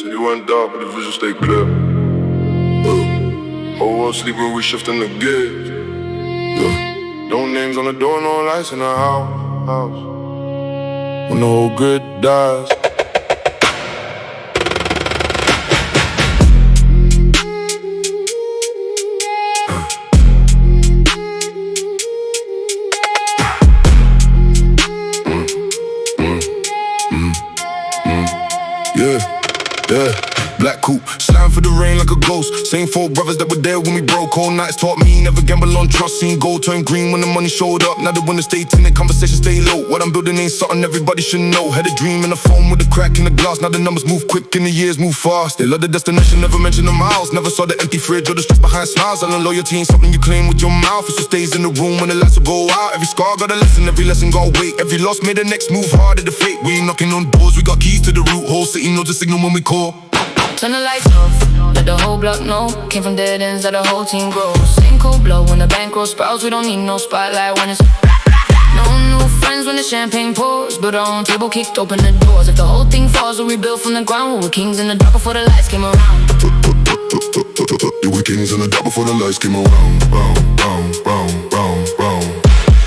City went dark, but the vision stay clear. Whole world sleeping, we shifting the gears. No names on the door, no lights in the house. When the whole grid dies. Yeah, black coupe, slime for the rain like a ghost. Same four brothers that were there when we broke. All nights taught me never gamble on trust. Seen gold turn green when the money showed up. Now the winners stay tinted, conversation stay low. What I'm building ain't something everybody should know. Had a dream in the phone with a crack in the glass. Now the numbers move quick and the years move fast. They love the destination, never mention the miles. Never saw the empty fridge or the stress behind smiles. And loyalty ain't something you claim with your mouth. It just stays in the room when the lights will go out. Every scar got a lesson, every lesson got weight. Every loss made the next move harder to fate. We ain't knocking on doors, we got keys to the root. Whole city knows the signal when we call. Turn the lights off, let the whole block know. Came from dead ends, let the whole team grow. Same cold blow when the bankroll sprouts. We don't need no spotlight when it's no new friends when the champagne pours. Built our own table, kicked open the doors. If the whole thing falls, we'll rebuild from the ground. We were kings in the dark before the lights came around. We were kings in the dark before the lights came around.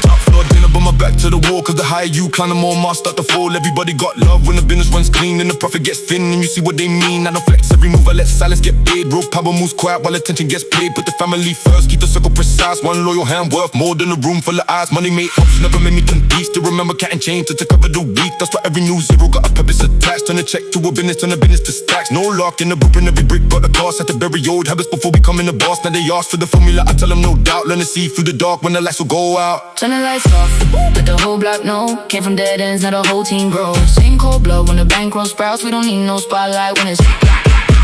Top floor dinner, but my back to the wall. Cause the higher you climb, the more Mars start to fall. Everybody got love when the business runs clean. And the profit gets thin and you see what they mean. I don't flex every move, I let silence get paid. Real power moves quiet while attention gets paid. Put the family first, keep the circle precise. One loyal hand worth more than a room full of eyes. Money made ups, never made me compete. Still remember cat and chain to cover the week. That's why every new zero got a purpose attached. Turn a check to a business, turn a business to stacks. No lock in the blueprint, every brick got a cost. Had to bury old habits before we come in the boss. Now they ask for the formula, I tell them no doubt. Learn to see through the dark when the lights will go out. Turn the lights off, let the whole block know. Came from dead ends, now the whole team grows. Same cold blood when the bankroll sprouts. We don't need no spotlight when it's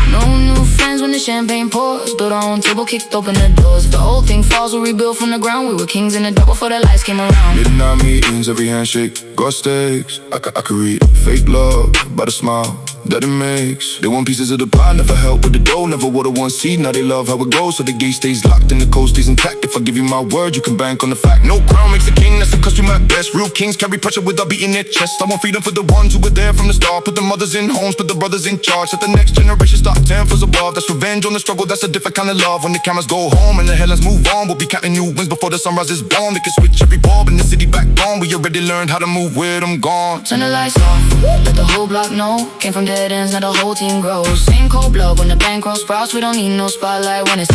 no new friends when the champagne pours. Built our own table, kicked open the doors. If the whole thing falls, we'll rebuild from the ground. We were kings in the dark before the lights came around. Midnight meetings, every handshake got stakes. I could read fake love by the smile that it makes. They want pieces of the pie, never help with the dough. Never would've one seed, now they love how it goes. So the gate stays locked and the code stays intact. If I give you my word, you can bank on the fact. No crown makes a king, that's the costume at best. Real kings carry pressure without beating their chest. I want freedom for the ones who were there from the start. Put the mothers in homes, put the brothers in charge. Let the next generation start 10 floors above. That's revenge on the struggle, that's a different kind of love. When the cameras go home and the headlines move on, we'll be counting new wins before the sunrise is born. We can switch every ball in the city back on. We already learned how to move with them gone. Turn the lights off, let the whole block know. Came from dead ends, now the whole team grows. Same cold blood when the bankroll sprouts. We don't need no spotlight when it's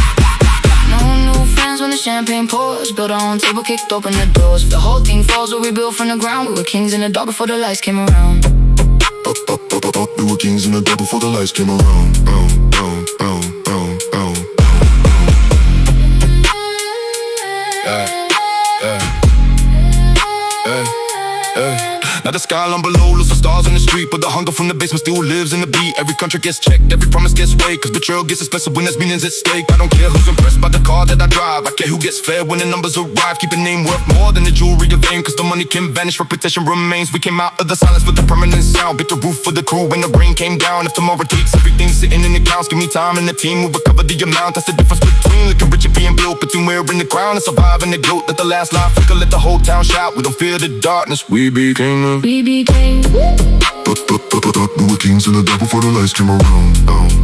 no new friends when the champagne pours. Built our own table, kicked open the doors. If the whole thing falls, we'll rebuild from the ground. We were kings in the dark before the lights came around. We were kings in the dark before the lights came around. Now the skyline below looks like stars on the street, but the hunger from the basement still lives in the beat. Every contract gets checked, every promise gets weighed, cause betrayal gets expensive when there's meanings at stake. I don't care who's impressed by the car that I drive, I care who gets fed when the numbers arrive. Keep a name worth more than the jewelry of fame, cause the money can vanish, reputation remains. We came out of the silence with a permanent sound. Bit the roof for the crew when the rain came down. If tomorrow takes everything sitting in the accounts, give me time and the team will recover the amount. That's the difference between looking rich and being built, between wearing the crown and surviving the gloat. Let the last line flicker, let the whole town shout. We don't fear the darkness, we became the We became we were kings in the dark before the lights came around.